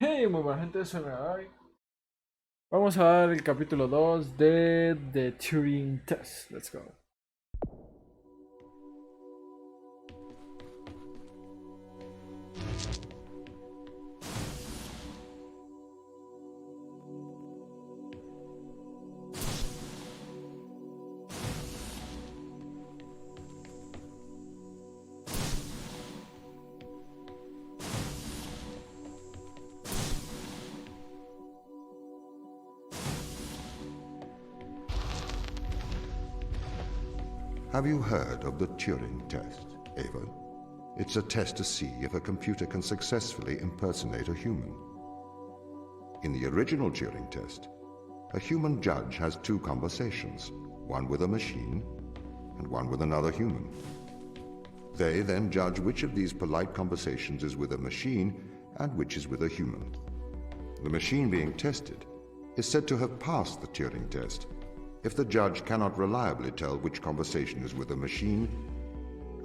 Hey, muy buena gente, soy Megai. Vamos a dar el capítulo 2 de The Turing Test. Let's go. Have you heard of the Turing test, Ava? It's a test to see if a computer can successfully impersonate a human. In the original Turing test, a human judge has two conversations, one with a machine and one with another human. They then judge which of these polite conversations is with a machine and which is with a human. The machine being tested is said to have passed the Turing test if the judge cannot reliably tell which conversation is with a machine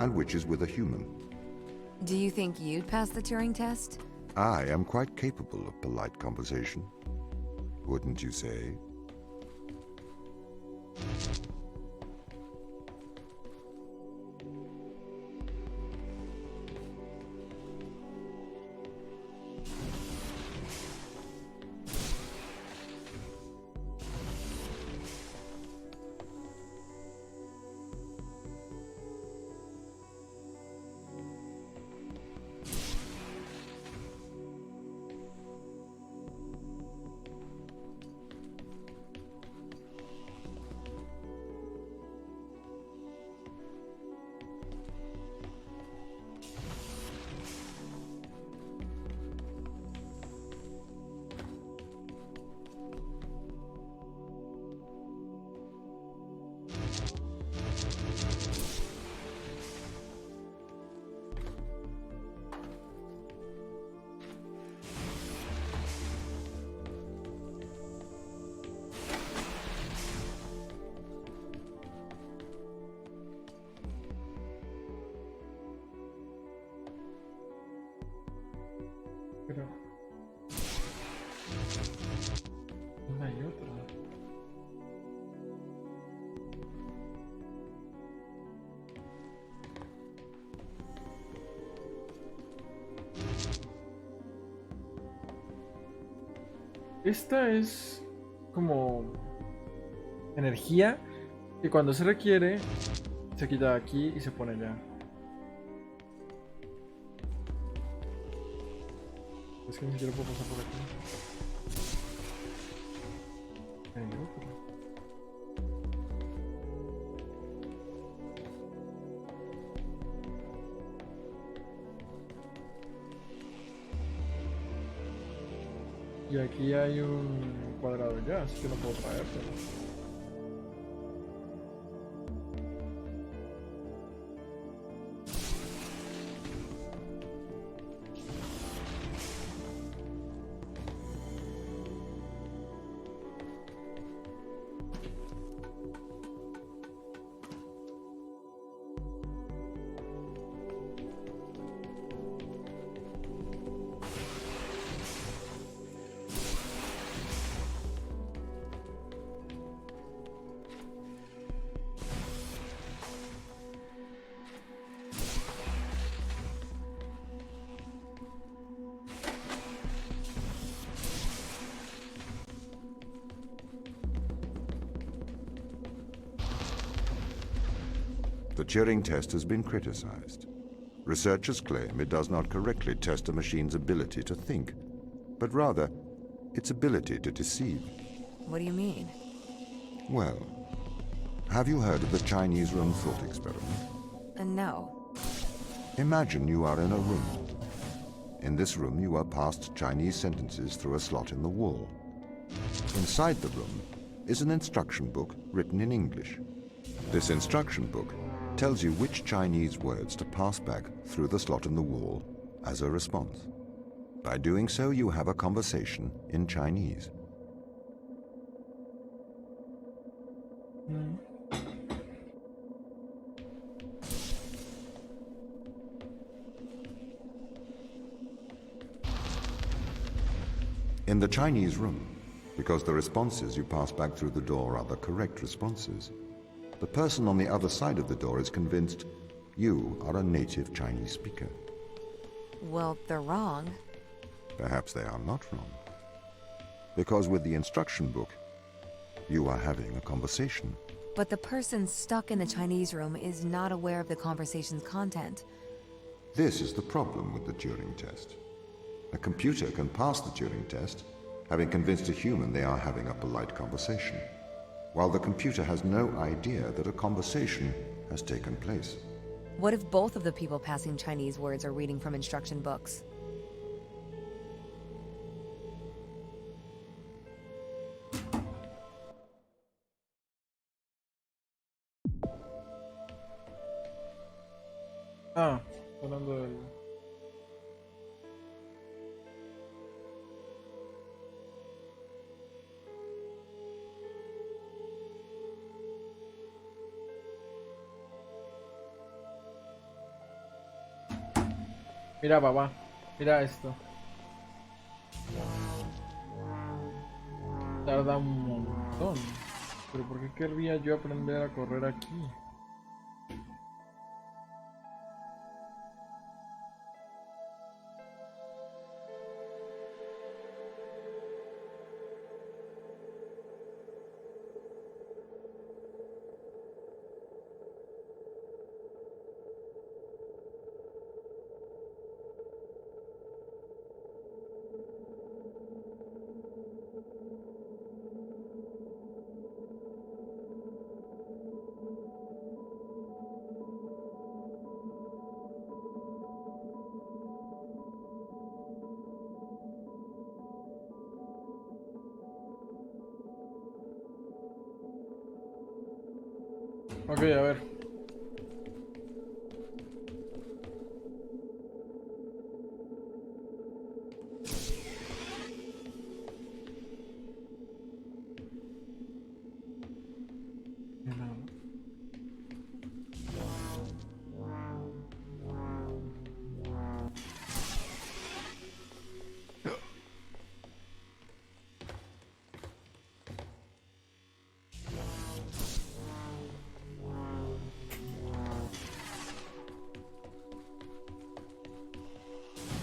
and which is with a human. Do you think you'd pass the Turing test? I am quite capable of polite conversation, wouldn't you say? Pero una y otra. Esta es como energía que cuando se requiere se quita aquí y se pone allá. Es que ni siquiera puedo pasar por aquí. Hay otra. Y aquí hay un cuadrado ya, así que no puedo traértelo. The Turing test has been criticized. Researchers claim it does not correctly test a machine's ability to think, but rather its ability to deceive. What do you mean? Well, have you heard of the Chinese room thought experiment? No. Imagine you are in a room. In this room you are passed Chinese sentences through a slot in the wall. Inside the room is an instruction book written in English. This instruction book tells you which Chinese words to pass back through the slot in the wall as a response. By doing so, you have a conversation in Chinese. In the Chinese room, because the responses you pass back through the door are the correct responses, the person on the other side of the door is convinced you are a native Chinese speaker. Well, they're wrong. Perhaps they are not wrong. Because with the instruction book, you are having a conversation. But the person stuck in the Chinese room is not aware of the conversation's content. This is the problem with the Turing test. A computer can pass the Turing test, having convinced a human they are having a polite conversation, while the computer has no idea that a conversation has taken place. What if both of the people passing Chinese words are reading from instruction books? Ah, hablando del... Mira, papá, mira esto. Tarda un montón. Pero ¿por qué querría yo aprender a correr aquí? Ok, a ver.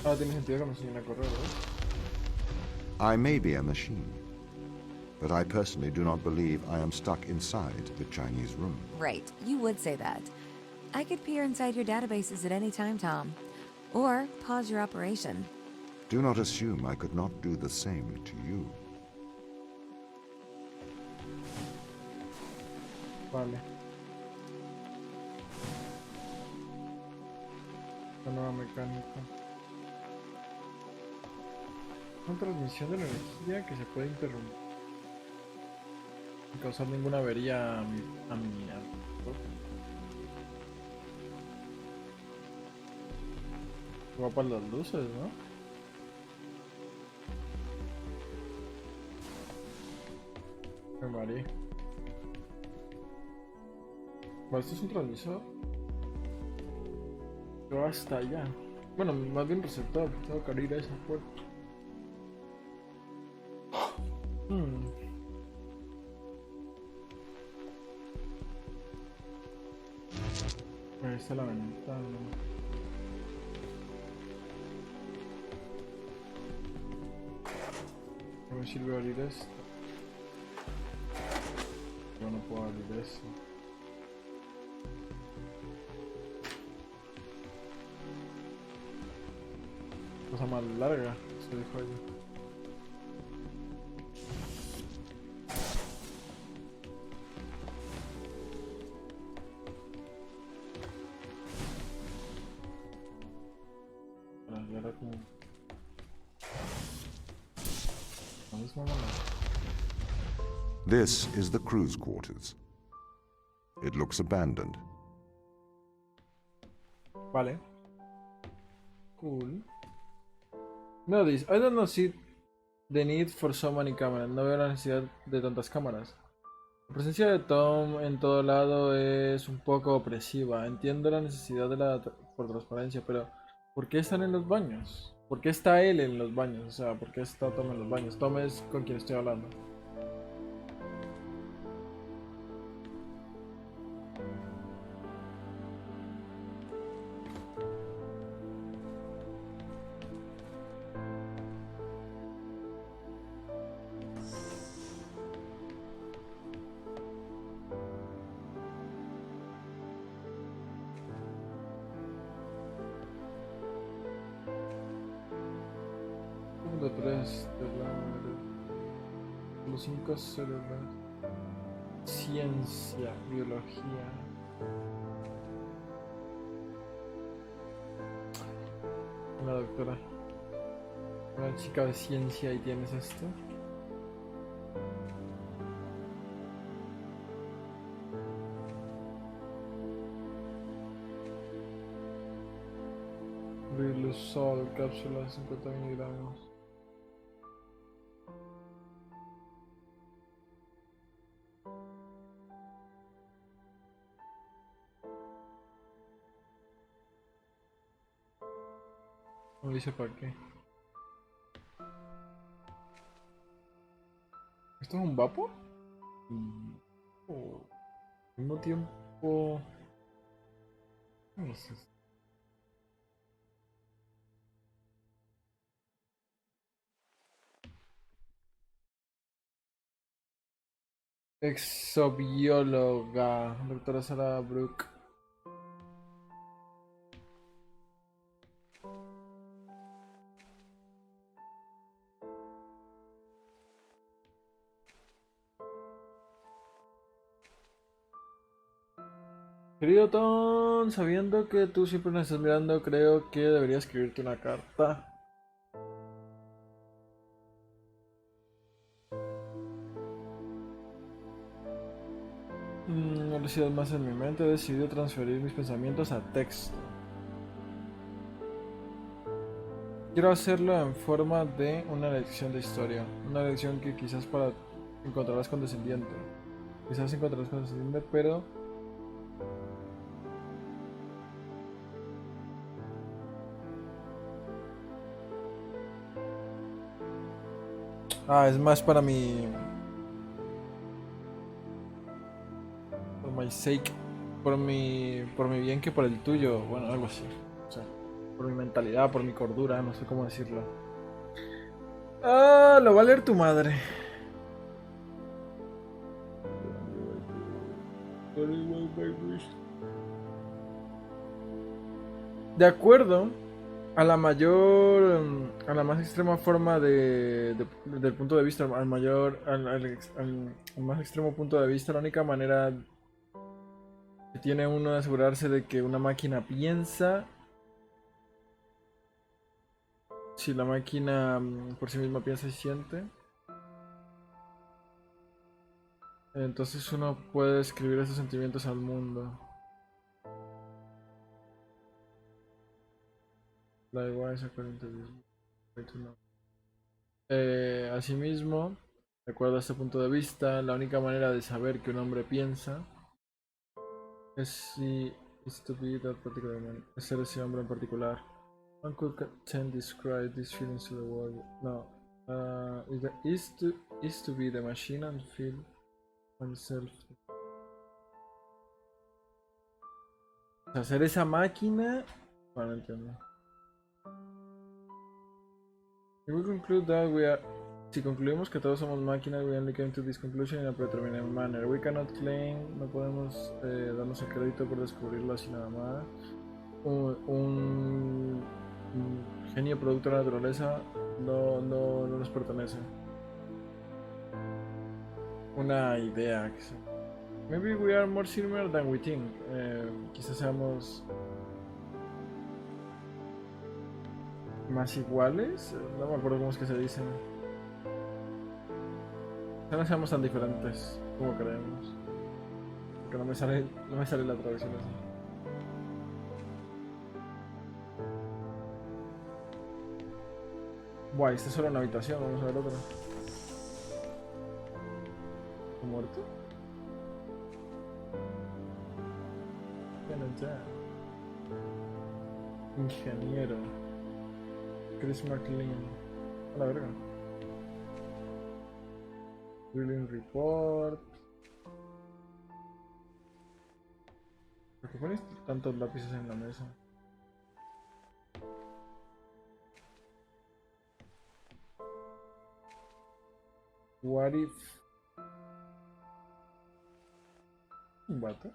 Ahora tiene sentido que me enseñen a correr, ¿verdad? I may be a machine, but I personally do not believe I am stuck inside the Chinese room. Right, you would say that. I could peer inside your databases at any time, Tom. Or pause your operation. Do not assume I could not do the same to you. Vale. La nueva mecánica. Una transmisión de la energía que se puede interrumpir sin causar ninguna avería a mi auto. Guapas las luces, ¿no? Me mareé. Bueno, esto es un transmisor. Pero hasta allá. Bueno, más bien receptor. Tengo que abrir esa puerta. Ahí está la ventana. No me sirve abrir esto. Yo no puedo abrir eso. Cosa más larga, se dejó ahí. This is the crew's quarters. It looks abandoned. Vale. Cool. No, this. I don't know see the need for so many cameras. No veo la necesidad de tantas cámaras. La presencia de Tom en todo lado es un poco opresiva. Entiendo la necesidad de por transparencia, pero ¿por qué están en los baños? ¿Por qué está él en los baños? O sea, ¿por qué está Tom en los baños? Tom es con quien estoy hablando. Mundo 3 de los 5 cerebros. Ciencia, biología. Una doctora. Una chica de ciencia y tienes esto. Rilusol, cápsula de 50 miligramos. No dice para qué. ¿Esto es un vapor? Oh, al mismo tiempo. ¿Qué es esto? Exobióloga, doctora Sara Brook. Querido Tom, sabiendo que tú siempre nos estás mirando, creo que debería escribirte una carta. No lo sido más en mi mente, he decidido transferir mis pensamientos a texto. Quiero hacerlo en forma de una lección de historia. Una lección que quizás encontrarás condescendiente. Quizás encontrarás condescendiente, pero... es más para mi... Por my sake. Por mi bien que por el tuyo. Bueno, algo así. O sea, por mi mentalidad, por mi cordura, no sé cómo decirlo. Lo va a leer tu madre. De acuerdo a la a la más extrema forma del punto de vista, al más extremo punto de vista, la única manera que tiene uno de asegurarse de que una máquina piensa, si la máquina por sí misma piensa y siente, entonces uno puede escribir esos sentimientos al mundo. Likewise, according to this. Asimismo, de acuerdo a este punto de vista, la única manera de saber que un hombre piensa es si is to be that particular man, es ser ese hombre en particular. One could can describe these feelings to the world. No, is to be the machine and feel oneself. O sea, ser esa máquina. Bueno, no entiendo. If we conclude that we are... Si concluimos que todos somos máquinas, we only came to this conclusion in a predetermined manner. We cannot claim, no podemos darnos el crédito por descubrirlo así nada más. Un genio producto de la naturaleza no nos pertenece. Una idea. Maybe we are more similar than we think. Quizás seamos más iguales. No me acuerdo cómo es que se dice. No seamos tan diferentes como creemos. Porque no me sale la traducción así. Buah, esta es solo una habitación, vamos a ver otra. ¿Muerto? Ingeniero. Chris McLean. A la verga. Drilling Report. ¿Por qué pones tantos lápices en la mesa? What if... ¿Un vato?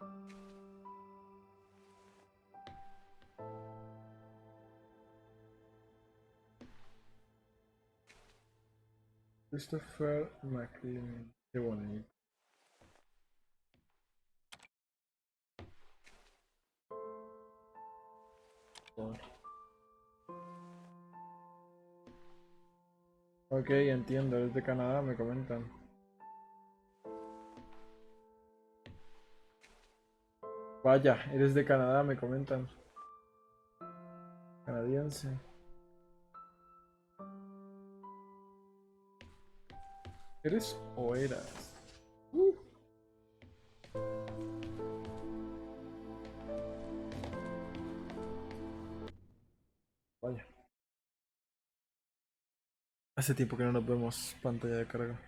Christopher McLean. Qué bonito. Ok, entiendo, eres de Canadá, me comentan. Vaya, eres de Canadá, me comentan. Canadiense. ¿Eres o eras? Vaya. Hace tiempo que no nos vemos pantalla de carga.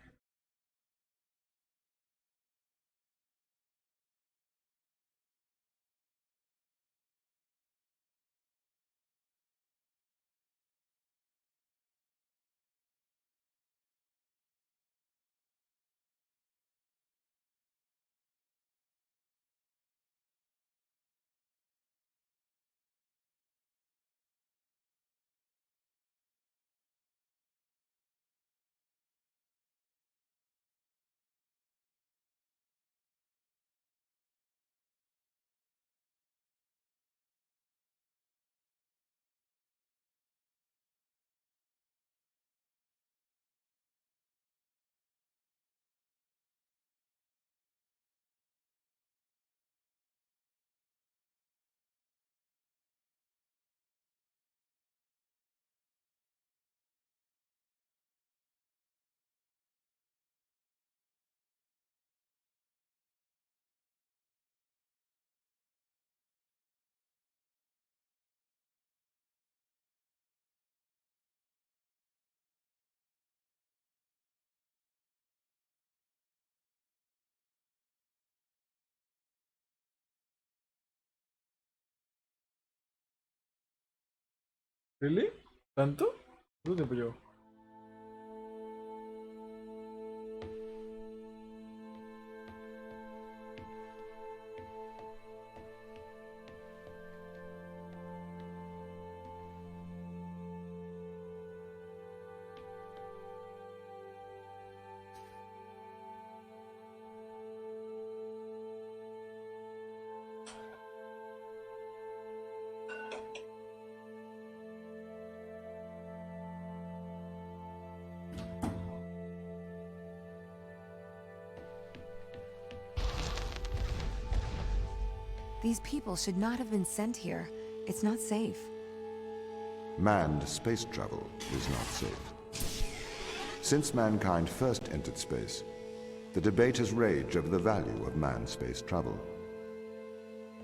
¿Really? ¿Tanto? ¿Cuánto tiempo llevo? These people should not have been sent here. It's not safe. Manned space travel is not safe. Since mankind first entered space, the debate has raged over the value of manned space travel.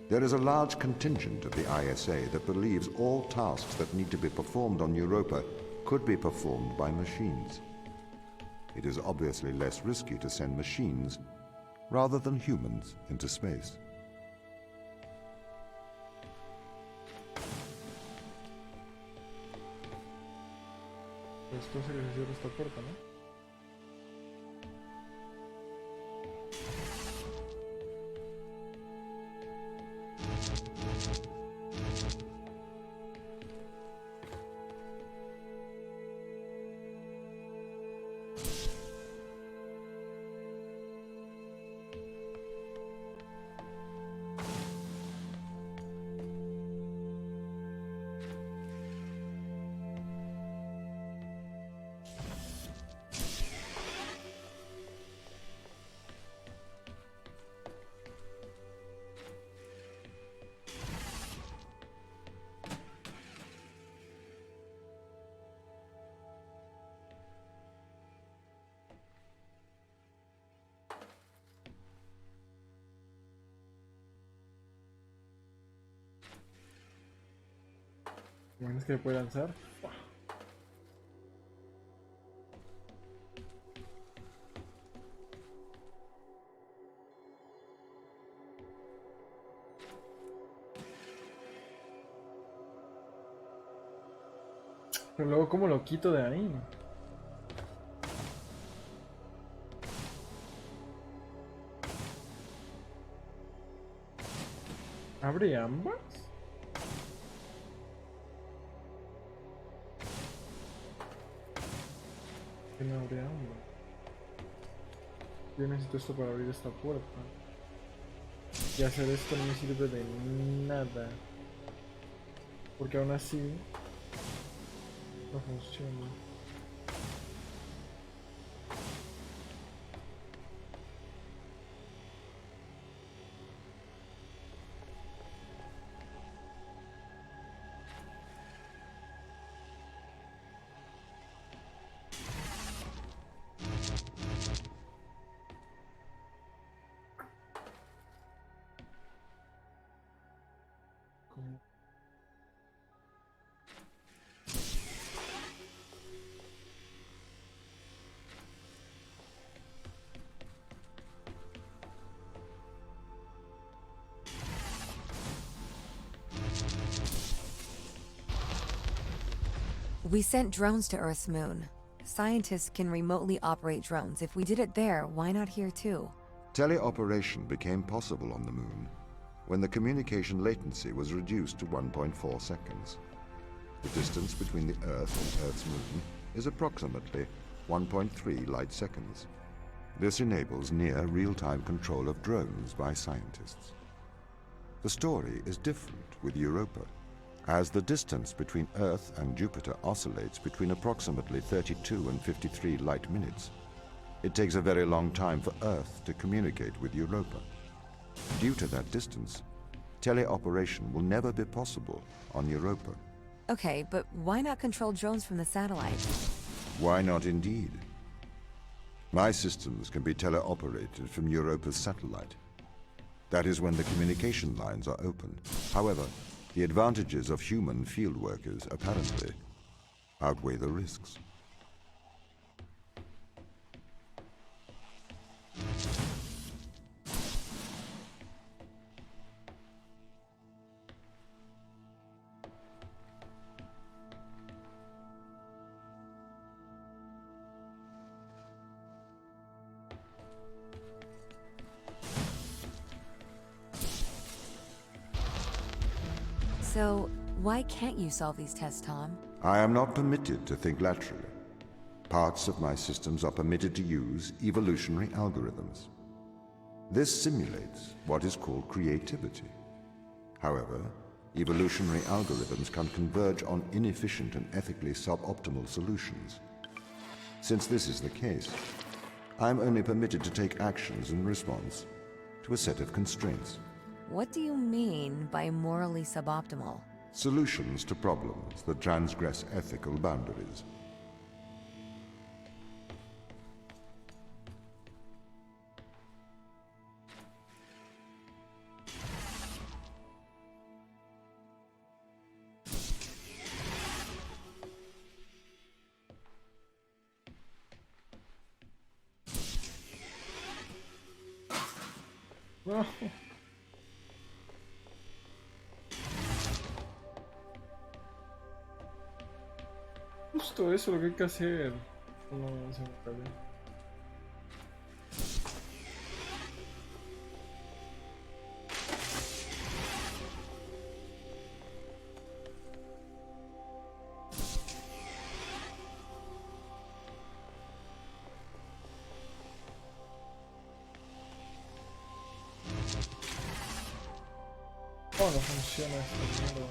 There is a large contingent of the ISA that believes all tasks that need to be performed on Europa could be performed by machines. It is obviously less risky to send machines rather than humans into space. Esto se les cierra esta puerta, ¿no? ¿Imaginas que puede lanzar? Pero luego, ¿cómo lo quito de ahí? ¿Abre ambas? ¿Qué no abre ambas? Yo necesito esto para abrir esta puerta. Y hacer esto no me sirve de nada. Porque aún así no funciona. ¿Cómo? We sent drones to Earth's moon. Scientists can remotely operate drones. If we did it there, why not here too? Teleoperation became possible on the Moon when the communication latency was reduced to 1.4 seconds. The distance between the Earth and Earth's Moon is approximately 1.3 light seconds. This enables near real-time control of drones by scientists. The story is different with Europa, as the distance between Earth and Jupiter oscillates between approximately 32 and 53 light minutes. It takes a very long time for Earth to communicate with Europa. Due to that distance, teleoperation will never be possible on Europa. Okay, but why not control drones from the satellite? Why not indeed? My systems can be teleoperated from Europa's satellite. That is when the communication lines are open. However, the advantages of human field workers apparently outweigh the risks. So, why can't you solve these tests, Tom? I am not permitted to think laterally. Parts of my systems are permitted to use evolutionary algorithms. This simulates what is called creativity. However, evolutionary algorithms can converge on inefficient and ethically suboptimal solutions. Since this is the case, I am only permitted to take actions in response to a set of constraints. What do you mean by morally suboptimal? Solutions to problems that transgress ethical boundaries. No. Justo eso es lo que hay que hacer. No se me cabe. Oh, no funciona esta mierda.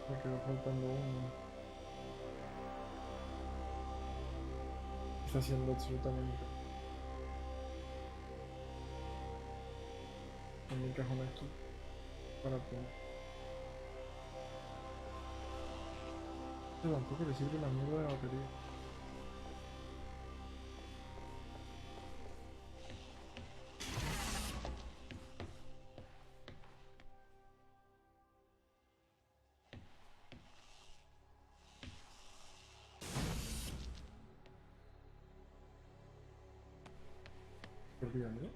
Me quedó faltando uno. Está haciendo absolutamente. En mi cajón aquí. Para poner. Esto tampoco le sirve la mierda de batería. pillando.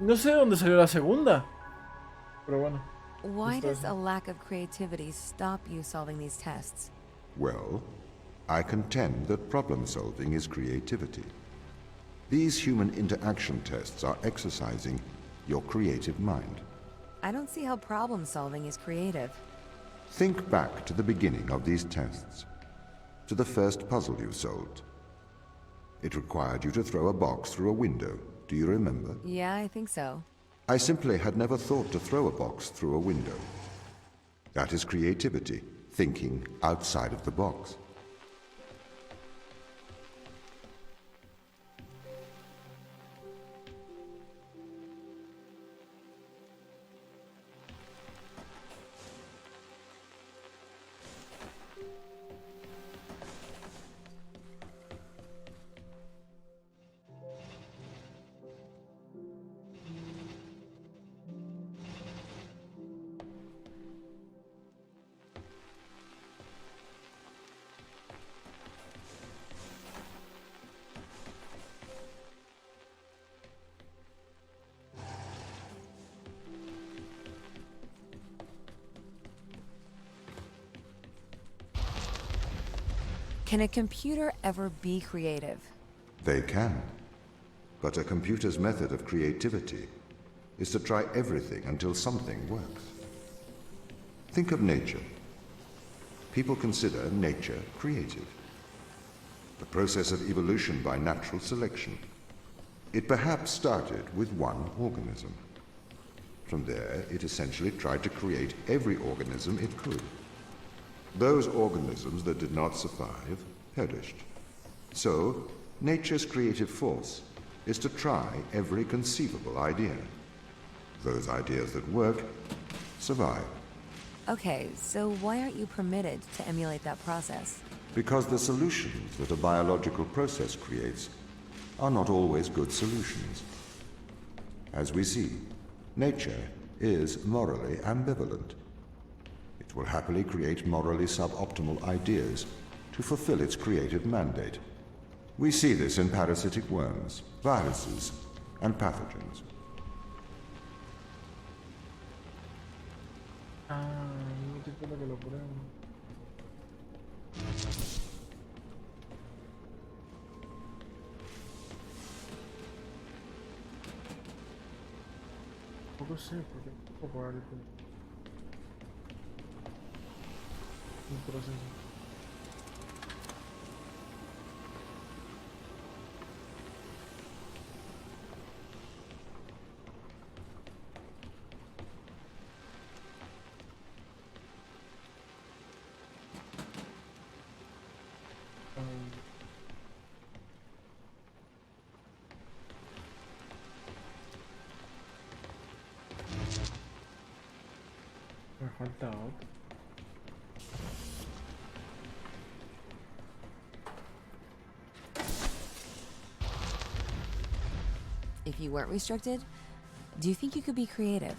No sé de dónde salió la segunda, pero bueno. Why Esto does es- a lack of creativity stop you solving these tests? Well, I contend that problem solving is creativity. These human interaction tests are exercising your creative mind. I don't see how problem solving is creative. Think back to the beginning of these tests, to the first puzzle you solved. It required you to throw a box through a window. Do you remember? Yeah, I think so. I simply had never thought to throw a box through a window. That is creativity, thinking outside of the box. Can a computer ever be creative? They can. But a computer's method of creativity is to try everything until something works. Think of nature. People consider nature creative. The process of evolution by natural selection. It perhaps started with one organism. From there, it essentially tried to create every organism it could. Those organisms that did not survive perished. So, nature's creative force is to try every conceivable idea. Those ideas that work survive. Okay, so why aren't you permitted to emulate that process? Because the solutions that a biological process creates are not always good solutions. As we see, nature is morally ambivalent. It will happily create morally suboptimal ideas to fulfill its creative mandate. We see this in parasitic worms, viruses, and pathogens. No te cuenta que lo pruebo. Poco sé, porque poco vale un proceso. Me falta otro. If you weren't restricted, do you think you could be creative?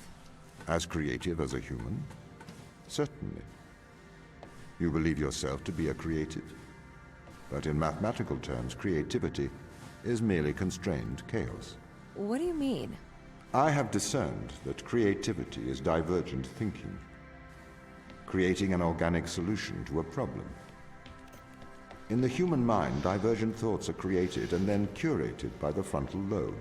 As creative as a human? Certainly. You believe yourself to be a creative. But in mathematical terms, creativity is merely constrained chaos. What do you mean? I have discerned that creativity is divergent thinking, creating an organic solution to a problem. In the human mind, divergent thoughts are created and then curated by the frontal lobe.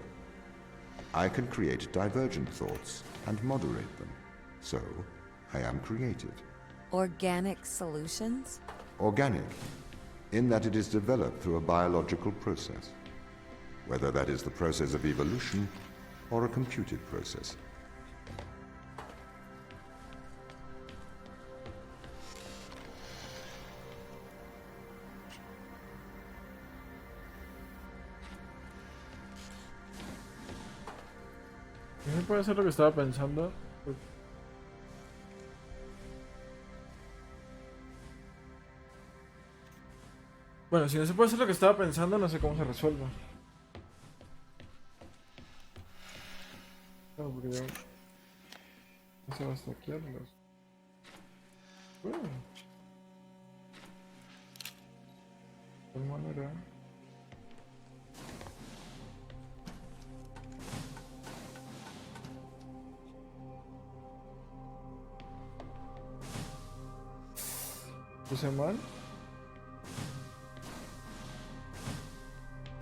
I can create divergent thoughts and moderate them. So, I am creative. Organic solutions? Organic, in that it is developed through a biological process, whether that is the process of evolution or a computed process. puede hacer lo que estaba pensando. Bueno, si no se puede hacer lo que estaba pensando, no sé cómo se resuelve. No, porque ya... No se va a stackearlos. Bueno. De alguna manera... ¿Puse mal?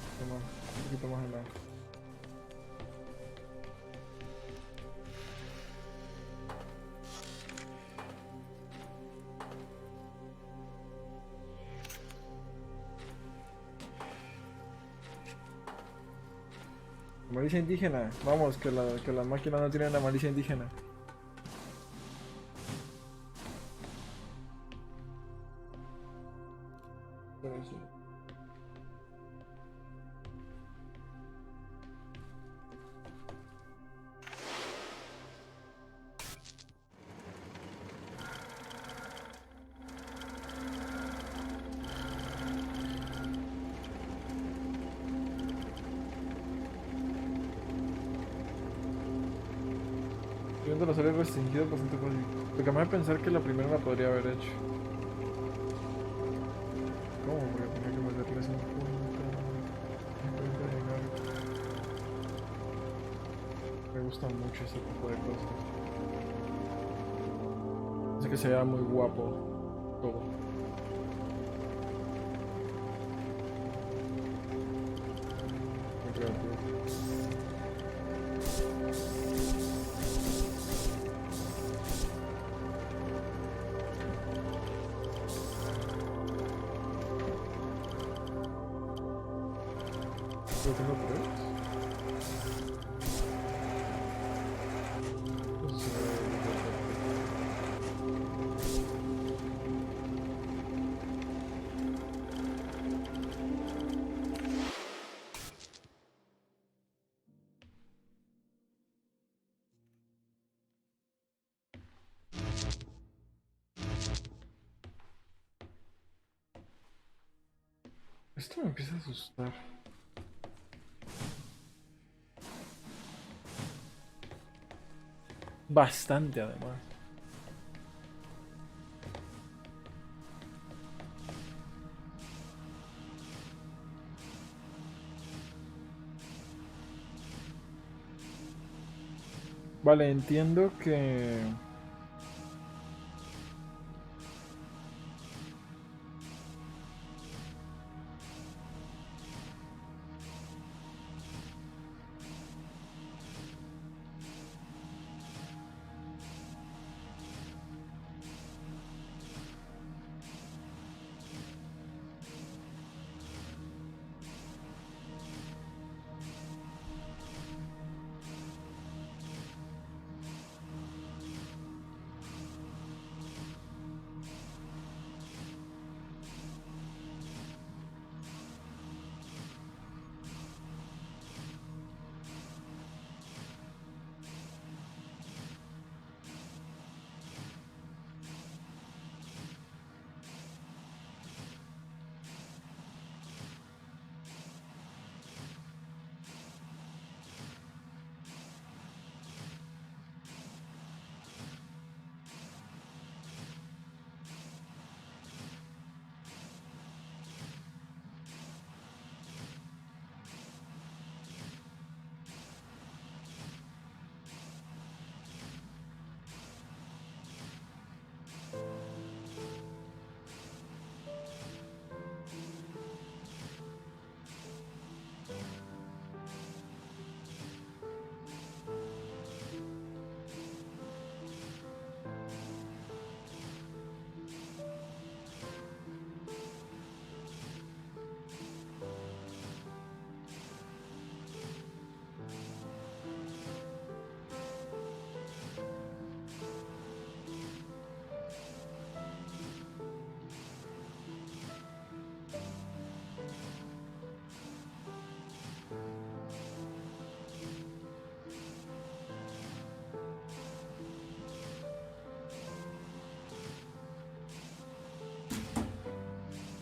Puse mal. Un poquito más adelante. Malicia indígena. Vamos, que la máquina no tiene la malicia indígena. Pero sí. Viendo la serie restringida bastante fácil. Porque me voy a pensar que la primera la podría haber hecho. ¿Cómo? Porque tenía que meterle 100 puntos. Me gusta mucho ese tipo de cosas. Hace que se vea muy guapo todo. Muy creativo. Yo tengo 3. Eso se ve perfecto. Esto me empieza a asustar. Bastante, además. Vale, entiendo que...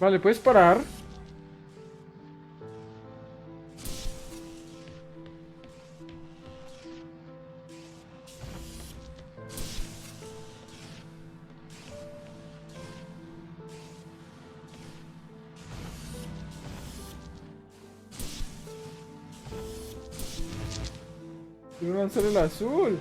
Vale, ¿puedes parar? Quiero lanzar el azul.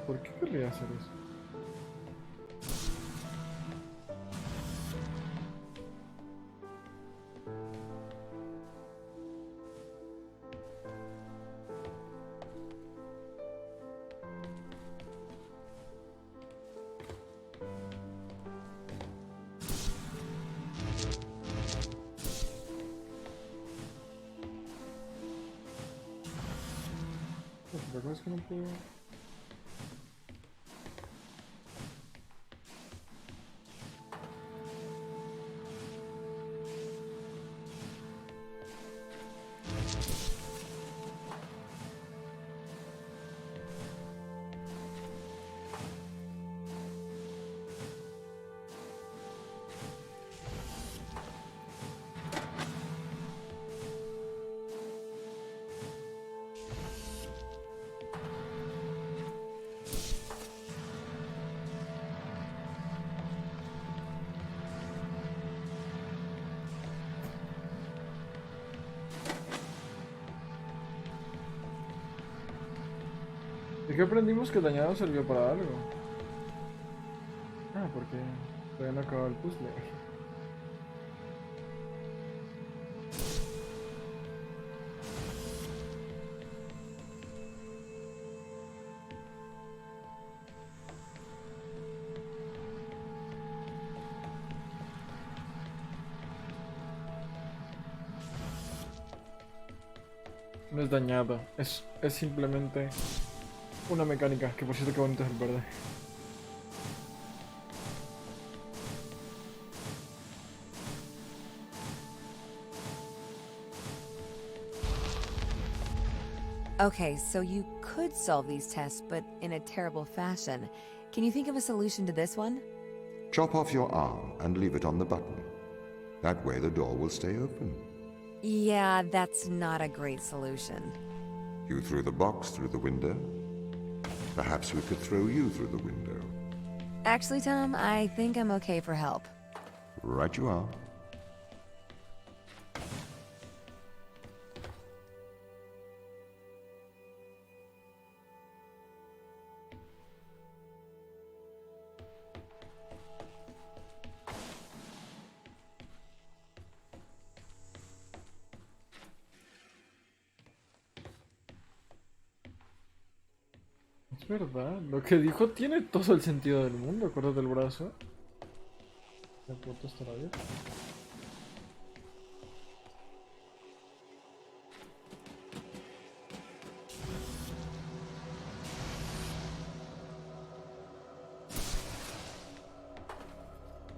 ¿Por qué querría hacer eso? ¿Te acuerdas que no puedo? ¿De qué aprendimos que el dañado sirvió para algo? Ah, porque todavía no acabado el puzzle. No es dañado, es simplemente una mecánica, que por cierto que bonito es el verde. Okay, so you could solve these tests, but in a terrible fashion. Can you think of a solution to this one? Chop off your arm and leave it on the button. That way the door will stay open. Yeah, that's not a great solution. You threw the box through the window. Perhaps we could throw you through the window. Actually, Tom, I think I'm okay for help. Right you are. Es verdad, lo que dijo tiene todo el sentido del mundo. Acuérdate del brazo. La puerta estará abierta.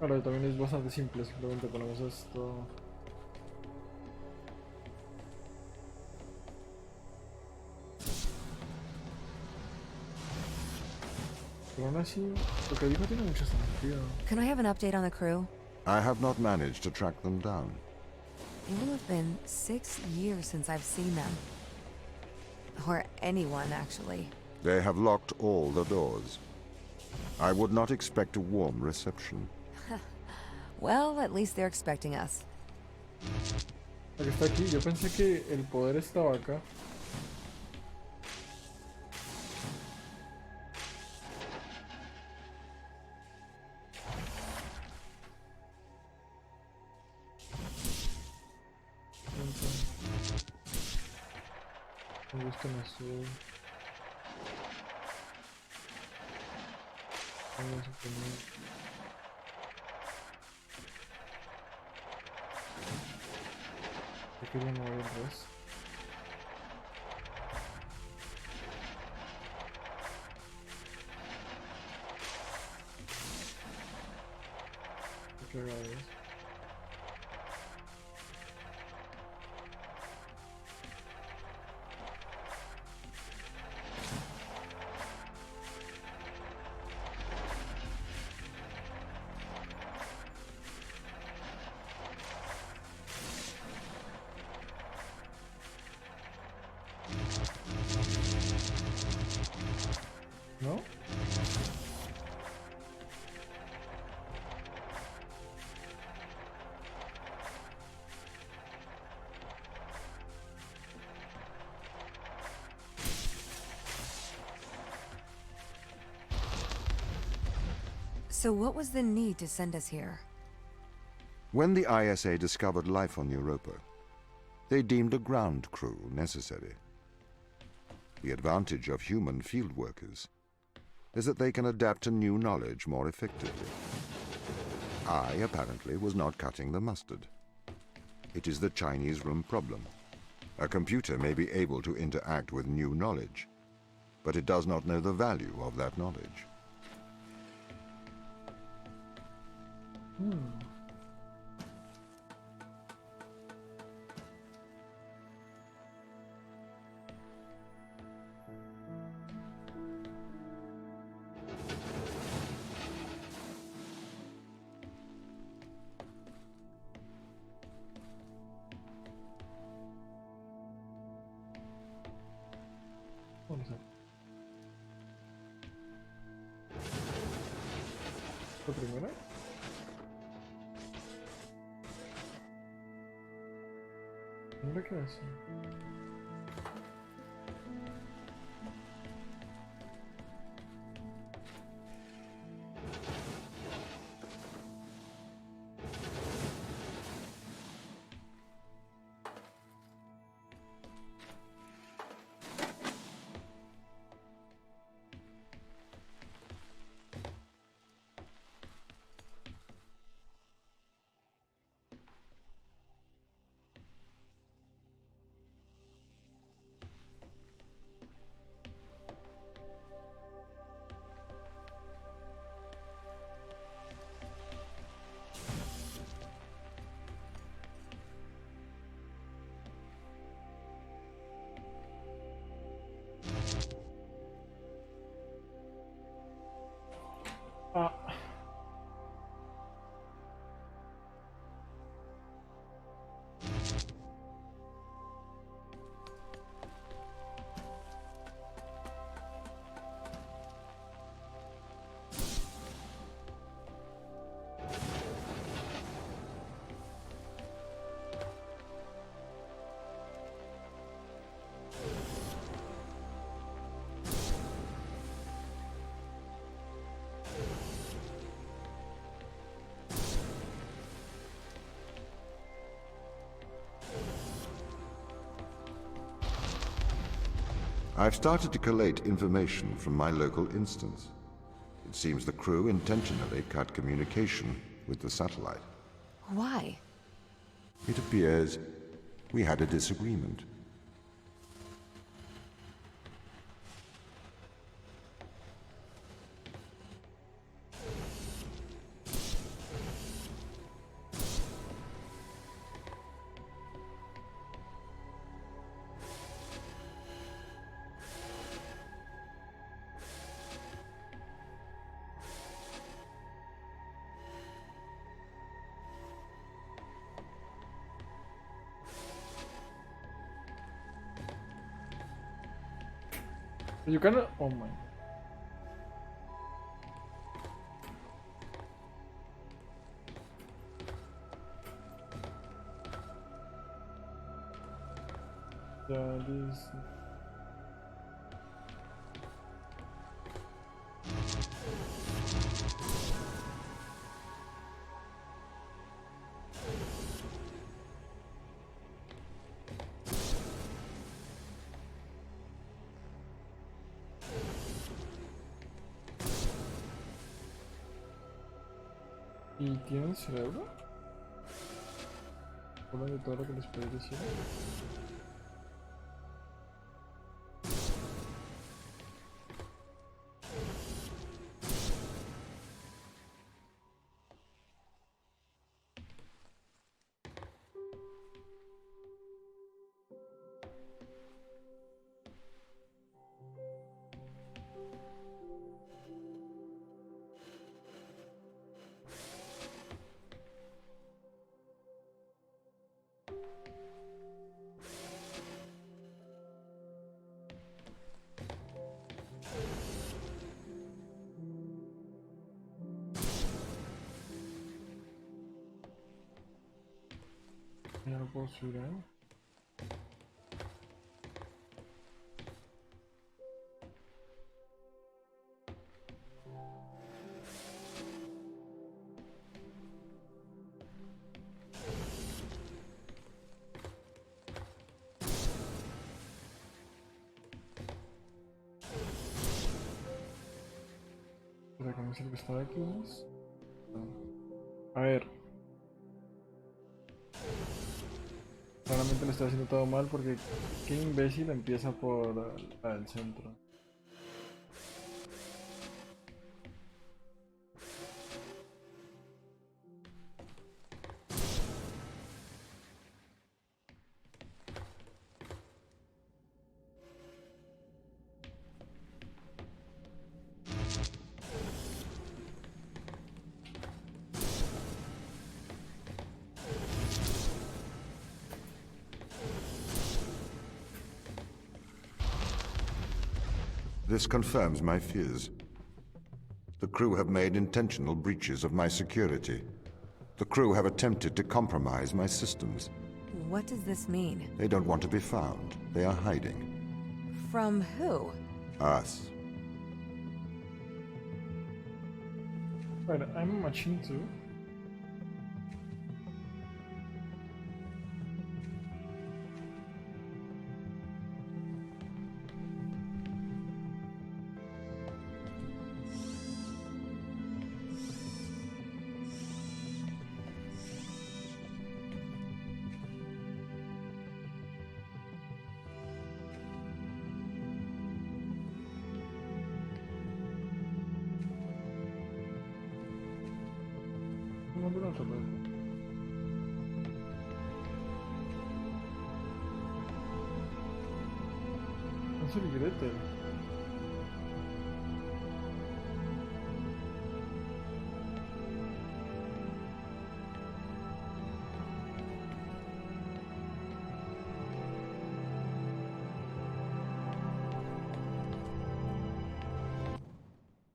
Ahora también es bastante simple, simplemente ponemos esto. Pero aún así, lo que dijo tiene mucho sentido. Can I have an update on the crew? I have not managed to track them down. It will have been 6 years since I've seen them. Or anyone, actually. They have locked all the doors. I would not expect a warm reception. Well, at least they're expecting us. La que está aquí, yo pensé que el poder estaba acá. Me gusta en azul. Vamos a poner... Yo quería mover el resto. Qué cagado es. So what was the need to send us here? When the ISA discovered life on Europa, they deemed a ground crew necessary. The advantage of human field workers is that they can adapt to new knowledge more effectively. I, apparently, was not cutting the mustard. It is the Chinese room problem. A computer may be able to interact with new knowledge, but it does not know the value of that knowledge. Vamos a ver. ¿La primera? Mira qué hace. Ah. I've started to collate information from my local instance. It seems the crew intentionally cut communication with the satellite. Why? It appears we had a disagreement. You can. Oh my. Yeah, this. ¿Y tienen cerebro? ¿Hablan de todo lo que les puedes decir? Ya no puedo subir, ¿eh? vamos a ver que está aquí. A ver. Claramente le estoy haciendo todo mal porque qué imbécil empieza por el centro. This confirms my fears. The crew have made intentional breaches of my security. The crew have attempted to compromise my systems. What does this mean? They don't want to be found. They are hiding. From who? Us. Right, I'm a machine too. No, no, no, no. Es el Gretel.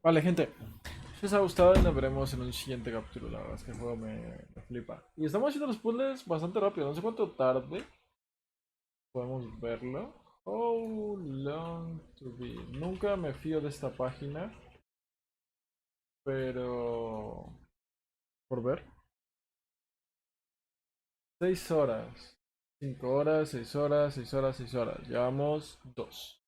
Vale, gente. Si os ha gustado y nos veremos en un siguiente capítulo. La verdad es que el juego me flipa. Y estamos haciendo los puzzles bastante rápido. No sé cuánto tarde podemos verlo. How long to be. Nunca me fío de esta página. Pero... por ver. 6 horas. 5 horas, 6 horas, 6 horas, 6 horas. Llevamos 2.